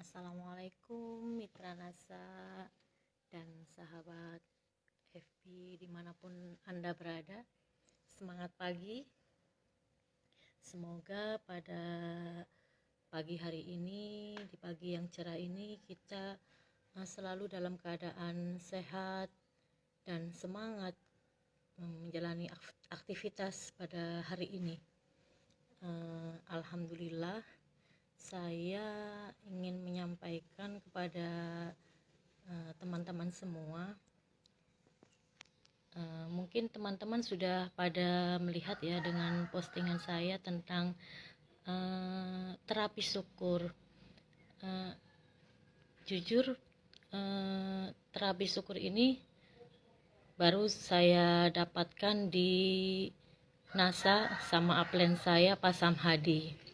Assalamualaikum Mitra Nasa dan sahabat FB dimanapun Anda berada. Semangat pagi. Semoga pada pagi hari ini, di pagi yang cerah ini, kita selalu dalam keadaan sehat dan semangat menjalani aktivitas pada hari ini. Alhamdulillah, saya ingin menyampaikan kepada teman-teman semua. Mungkin teman-teman sudah pada melihat ya dengan postingan saya tentang terapi syukur. Jujur, terapi syukur ini baru saya dapatkan di NASA sama upline saya Pak Samhadi.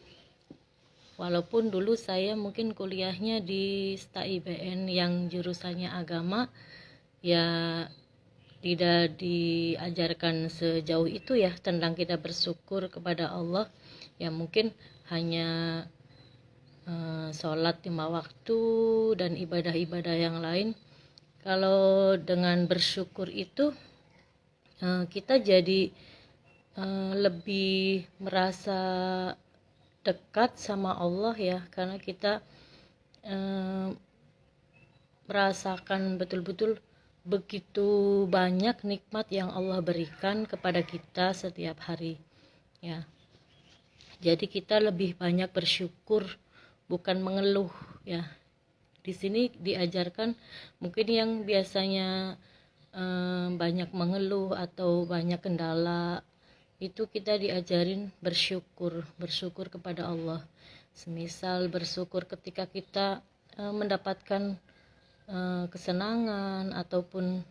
Walaupun dulu saya mungkin kuliahnya di STAIBN yang jurusannya agama, ya tidak diajarkan sejauh itu ya tentang kita bersyukur kepada Allah. Ya mungkin hanya sholat 5 waktu dan ibadah-ibadah yang lain. Kalau dengan bersyukur itu kita jadi lebih merasa dekat sama Allah ya, karena kita merasakan betul-betul begitu banyak nikmat yang Allah berikan kepada kita setiap hari ya. Jadi kita lebih banyak bersyukur, bukan mengeluh ya. Di sini diajarkan mungkin yang biasanya banyak mengeluh atau banyak kendala, itu kita diajarin bersyukur kepada Allah. Semisal bersyukur ketika kita mendapatkan kesenangan ataupun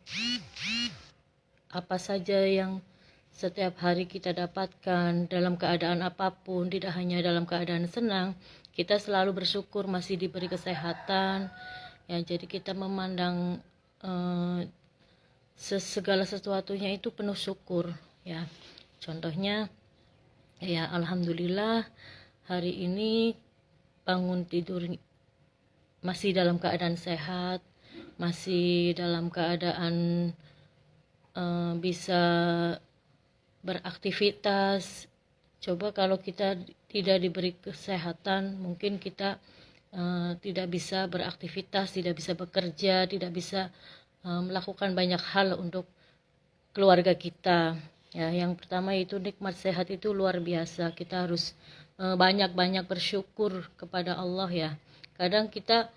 apa saja yang setiap hari kita dapatkan dalam keadaan apapun, tidak hanya dalam keadaan senang, kita selalu bersyukur masih diberi kesehatan ya. Jadi kita memandang segala sesuatunya itu penuh syukur ya. Contohnya ya, alhamdulillah hari ini bangun tidur masih dalam keadaan sehat, masih dalam keadaan bisa beraktivitas. Coba kalau kita tidak diberi kesehatan, mungkin kita tidak bisa beraktivitas, tidak bisa bekerja, tidak bisa melakukan banyak hal untuk keluarga kita. Ya, yang pertama itu nikmat sehat itu luar biasa. Kita harus banyak-banyak bersyukur kepada Allah ya. Kadang kita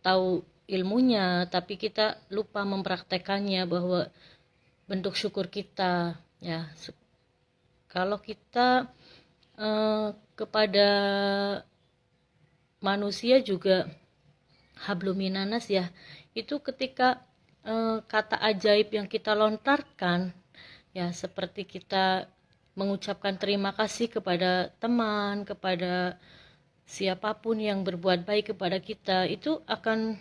tahu ilmunya, tapi kita lupa mempraktekannya bahwa bentuk syukur kita ya. Kalau kita kepada manusia juga habluminanas ya, itu ketika kata ajaib yang kita lontarkan ya, seperti kita mengucapkan terima kasih kepada teman, kepada siapapun yang berbuat baik kepada kita, itu akan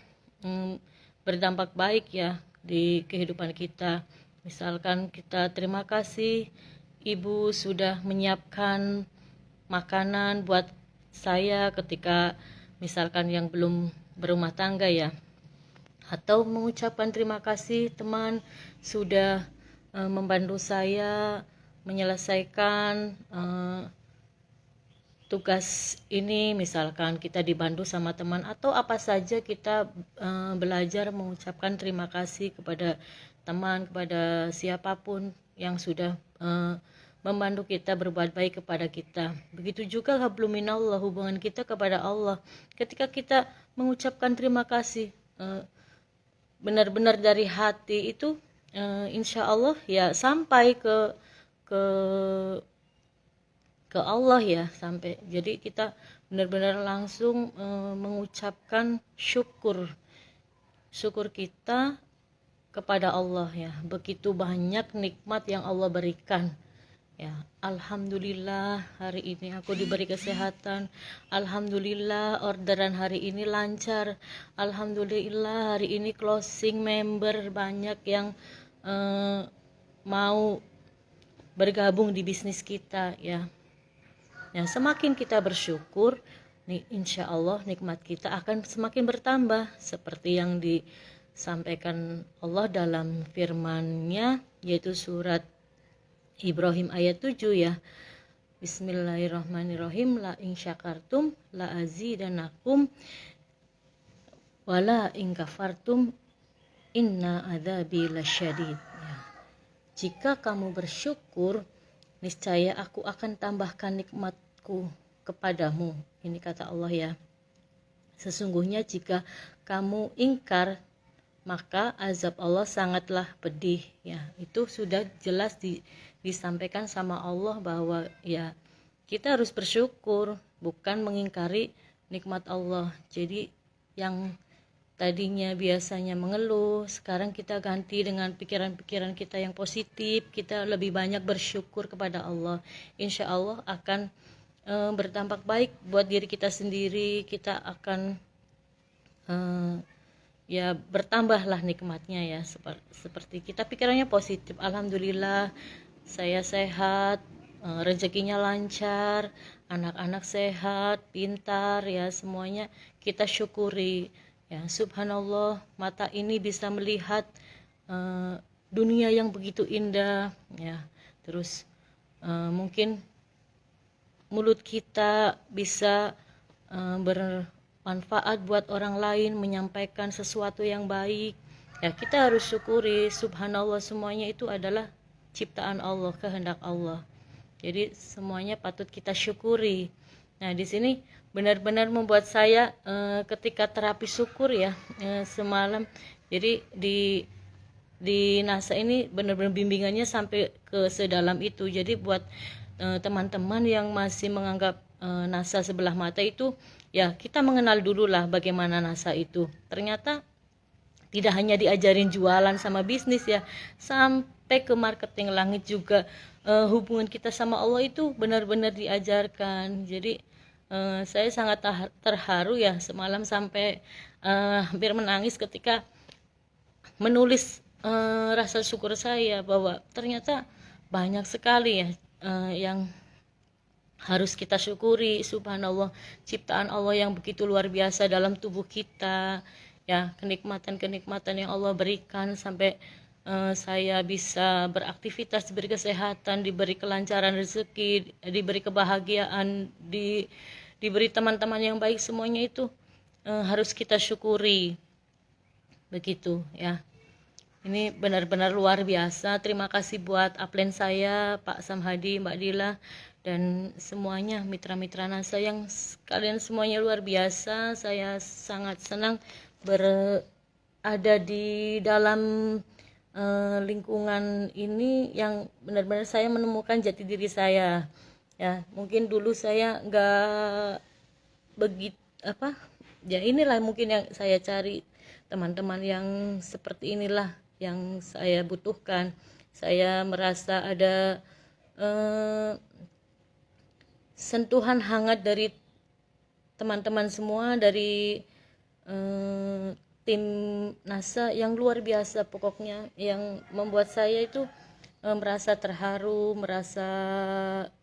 berdampak baik ya di kehidupan kita. Misalkan kita terima kasih ibu sudah menyiapkan makanan buat saya ketika misalkan yang belum berumah tangga ya, atau mengucapkan terima kasih teman sudah membantu saya menyelesaikan tugas ini, misalkan kita dibantu sama teman atau apa saja, kita belajar mengucapkan terima kasih kepada teman, kepada siapapun yang sudah membantu kita, berbuat baik kepada kita. Begitu juga habluminallah, hubungan kita kepada Allah. Ketika kita mengucapkan terima kasih benar-benar dari hati, itu insya Allah ya sampai ke Allah ya, sampai. Jadi kita benar-benar langsung mengucapkan syukur kita kepada Allah ya. Begitu banyak nikmat yang Allah berikan ya. Alhamdulillah hari ini aku diberi kesehatan. Alhamdulillah orderan hari ini lancar. Alhamdulillah hari ini closing member banyak yang mau bergabung di bisnis kita ya. Ya, semakin kita bersyukur, insya Allah nikmat kita akan semakin bertambah seperti yang disampaikan Allah dalam firman-Nya, yaitu surat Ibrahim ayat 7 ya. Bismillahirrahmanirrahim. La in syakartum la azidanakum wala in kafartum inna adzabi lasyadid. Ya. Jika kamu bersyukur, niscaya aku akan tambahkan nikmatku kepadamu. Ini kata Allah ya. Sesungguhnya jika kamu ingkar, maka azab Allah sangatlah pedih ya. Itu sudah jelas disampaikan sama Allah bahwa ya kita harus bersyukur, bukan mengingkari nikmat Allah. Jadi yang tadinya biasanya mengeluh, sekarang kita ganti dengan pikiran-pikiran kita yang positif. Kita lebih banyak bersyukur kepada Allah. Insya Allah akan berdampak baik buat diri kita sendiri. Kita akan ya bertambahlah nikmatnya ya, seperti kita pikirannya positif. Alhamdulillah saya sehat, rezekinya lancar, anak-anak sehat, pintar ya, semuanya kita syukuri ya. Subhanallah, mata ini bisa melihat dunia yang begitu indah ya. Terus mungkin mulut kita bisa bermanfaat buat orang lain, menyampaikan sesuatu yang baik ya. Kita harus syukuri. Subhanallah, semuanya itu adalah ciptaan Allah, kehendak Allah. Jadi semuanya patut kita syukuri. Nah, di sini benar-benar membuat saya ketika terapi syukur ya, semalam. Jadi di NASA ini benar-benar bimbingannya sampai ke sedalam itu. Jadi buat teman-teman yang masih menganggap NASA sebelah mata itu, ya kita mengenal dulu lah bagaimana NASA itu. Ternyata tidak hanya diajarin jualan sama bisnis ya, sampai ke marketing langit juga. Hubungan kita sama Allah itu benar-benar diajarkan. Jadi saya sangat terharu ya, semalam sampai hampir menangis ketika menulis rasa syukur saya bahwa ternyata banyak sekali ya yang harus kita syukuri. Subhanallah, ciptaan Allah yang begitu luar biasa dalam tubuh kita ya, kenikmatan-kenikmatan yang Allah berikan sampai saya bisa beraktivitas, diberi kesehatan, diberi kelancaran rezeki, diberi kebahagiaan, diberi teman-teman yang baik, semuanya itu harus kita syukuri. Begitu ya. Ini benar-benar luar biasa. Terima kasih buat upline saya, Pak Samhadi, Mbak Dila, dan semuanya mitra-mitra NASA yang kalian semuanya luar biasa. Saya sangat senang berada di dalam lingkungan ini yang benar-benar saya menemukan jati diri saya. Ya, mungkin dulu saya nggak begitu ya, inilah mungkin yang saya cari, teman-teman yang seperti inilah yang saya butuhkan. Saya merasa ada sentuhan hangat dari teman-teman semua, dari tim NASA yang luar biasa pokoknya, yang membuat saya itu merasa terharu, merasa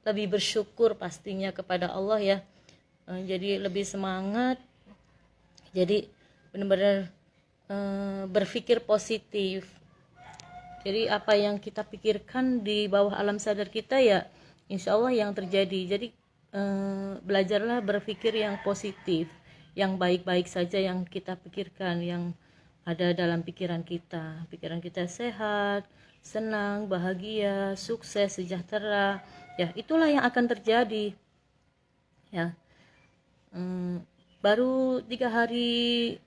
lebih bersyukur pastinya kepada Allah ya. Jadi lebih semangat, jadi benar-benar berpikir positif. Jadi apa yang kita pikirkan di bawah alam sadar kita ya insya Allah yang terjadi. Jadi belajarlah berpikir yang positif, yang baik-baik saja yang kita pikirkan, yang ada dalam pikiran kita. Pikiran kita sehat, senang, bahagia, sukses, sejahtera ya, itulah yang akan terjadi ya. Baru 3 hari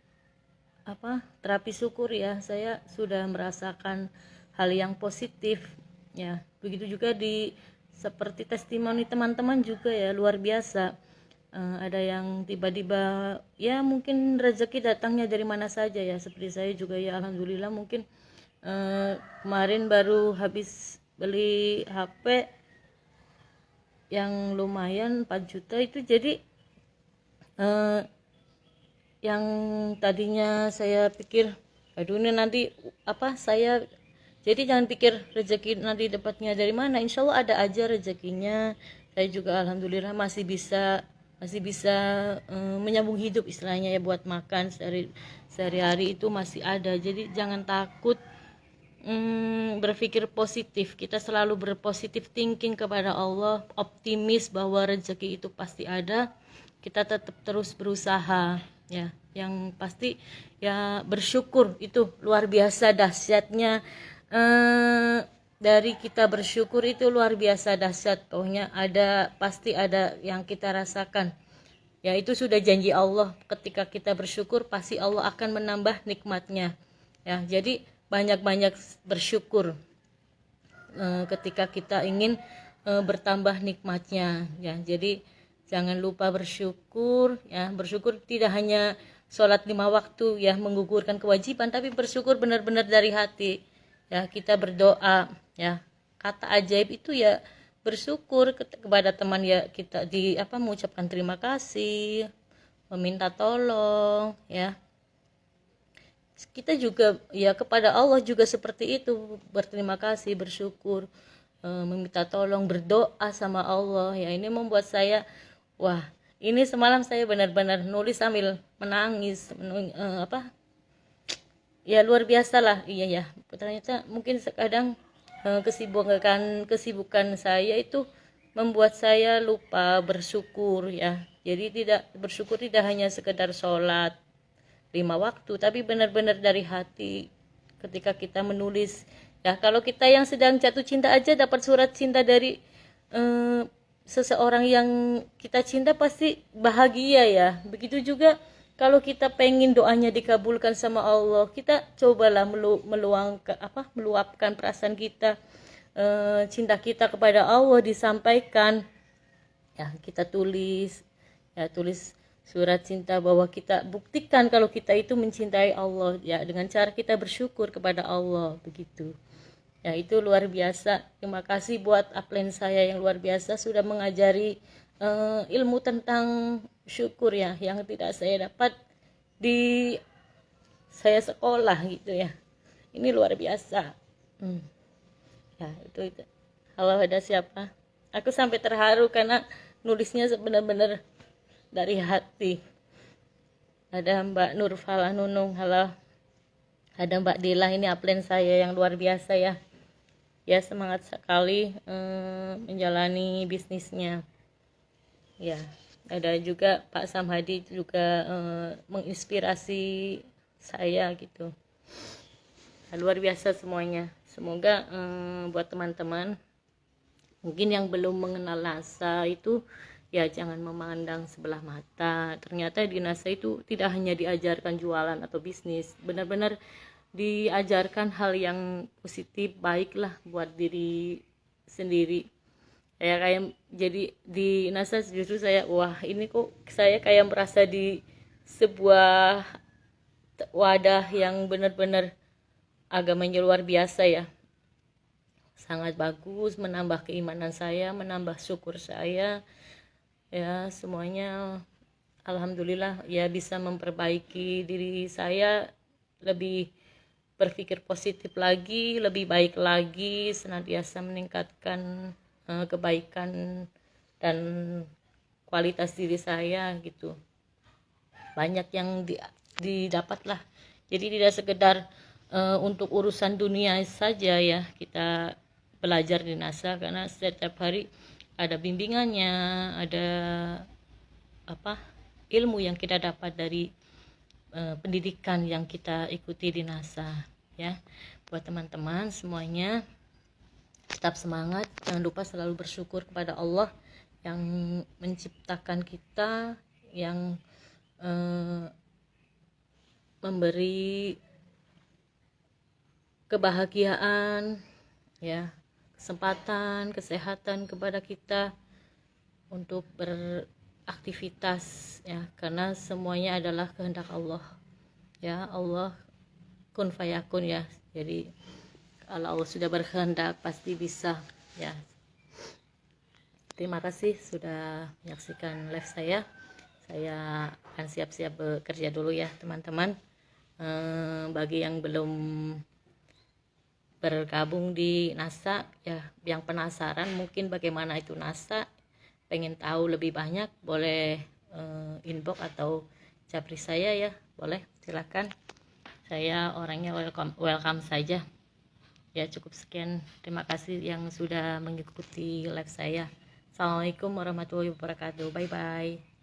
terapi syukur ya, saya sudah merasakan hal yang positif ya. Begitu juga seperti testimoni teman-teman juga ya, luar biasa. Ada yang tiba-tiba ya mungkin rezeki datangnya dari mana saja ya, seperti saya juga ya, alhamdulillah. Mungkin kemarin baru habis beli HP yang lumayan 4 juta itu. Jadi yang tadinya saya pikir aduh ini nanti saya, jadi jangan pikir rezeki nanti dapatnya dari mana, insya Allah ada aja rezekinya. Saya juga alhamdulillah masih bisa masih bisa menyambung hidup istilahnya ya, buat makan sehari-hari itu masih ada. Jadi jangan takut berpikir positif. Kita selalu berpositif thinking kepada Allah, optimis bahwa rezeki itu pasti ada. Kita tetap terus berusaha ya. Yang pasti ya bersyukur, itu luar biasa dahsyatnya. Dari kita bersyukur itu luar biasa dahsyat. Pokoknya pasti ada yang kita rasakan. Ya itu sudah janji Allah, ketika kita bersyukur pasti Allah akan menambah nikmatnya. Ya, jadi banyak-banyak bersyukur ketika kita ingin bertambah nikmatnya ya. Jadi jangan lupa bersyukur ya. Bersyukur tidak hanya sholat 5 waktu ya, menggugurkan kewajiban, tapi bersyukur benar-benar dari hati ya. Kita berdoa ya, kata ajaib itu ya bersyukur kepada teman ya, kita mengucapkan terima kasih, meminta tolong ya. Kita juga ya kepada Allah juga seperti itu, berterima kasih, bersyukur, meminta tolong, berdoa sama Allah ya. Ini membuat saya, wah ini semalam saya benar-benar nulis sambil menangis, ya luar biasa lah. Iya ya, ternyata mungkin sekadang kesibukan saya itu membuat saya lupa bersyukur ya. Jadi bersyukur tidak hanya sekedar sholat 5 waktu, tapi benar-benar dari hati. Ketika kita menulis ya, kalau kita yang sedang jatuh cinta aja dapat surat cinta dari seseorang yang kita cinta, pasti bahagia ya. Begitu juga kalau kita pengen doanya dikabulkan sama Allah, kita cobalah meluapkan perasaan kita, cinta kita kepada Allah disampaikan ya. Kita tulis surat cinta, bahwa kita buktikan kalau kita itu mencintai Allah ya, dengan cara kita bersyukur kepada Allah begitu ya. Itu luar biasa. Terima kasih buat upline saya yang luar biasa, sudah mengajari ilmu tentang syukur ya, yang tidak saya dapat di saya sekolah gitu ya. Ini luar biasa. Ya itu. Halo, ada siapa? Aku sampai terharu karena nulisnya benar-benar dari hati. Ada Mbak Nurfala Nunung, halo. Ada Mbak Dila, ini upline saya yang luar biasa ya. Ya semangat sekali menjalani bisnisnya. Ya, ada juga Pak Samhadi juga menginspirasi saya gitu. Nah, luar biasa semuanya. Semoga buat teman-teman mungkin yang belum mengenal NASA itu ya, jangan memandang sebelah mata. Ternyata di NASA itu tidak hanya diajarkan jualan atau bisnis, benar-benar diajarkan hal yang positif, baiklah buat diri sendiri ya. Kayak jadi di NASA justru saya, wah ini kok saya kayak merasa di sebuah wadah yang benar-benar agamanya luar biasa ya. Sangat bagus, menambah keimanan saya, menambah syukur saya ya. Semuanya alhamdulillah ya, bisa memperbaiki diri saya, lebih berpikir positif lagi, lebih baik lagi, senantiasa meningkatkan kebaikan dan kualitas diri saya gitu. Banyak yang didapat lah. Jadi tidak sekedar untuk urusan dunia saja ya kita belajar di NASA, karena setiap hari ada bimbingannya, ada ilmu yang kita dapat dari pendidikan yang kita ikuti di NASA ya. Buat teman-teman semuanya, tetap semangat, jangan lupa selalu bersyukur kepada Allah yang menciptakan kita, yang memberi kebahagiaan ya, kesempatan, kesehatan kepada kita untuk beraktivitas ya, karena semuanya adalah kehendak Allah ya. Allah kun fayakun ya. Jadi kalau Allah sudah berkehendak pasti bisa ya. Terima kasih sudah menyaksikan live saya. Saya akan siap-siap bekerja dulu ya teman-teman. Bagi yang belum bergabung di NASA ya, yang penasaran mungkin bagaimana itu NASA, pengen tahu lebih banyak, boleh inbox atau japri saya ya, boleh, silakan. Saya orangnya welcome saja. Ya, cukup sekian. Terima kasih yang sudah mengikuti live saya. Assalamualaikum warahmatullahi wabarakatuh. Bye bye.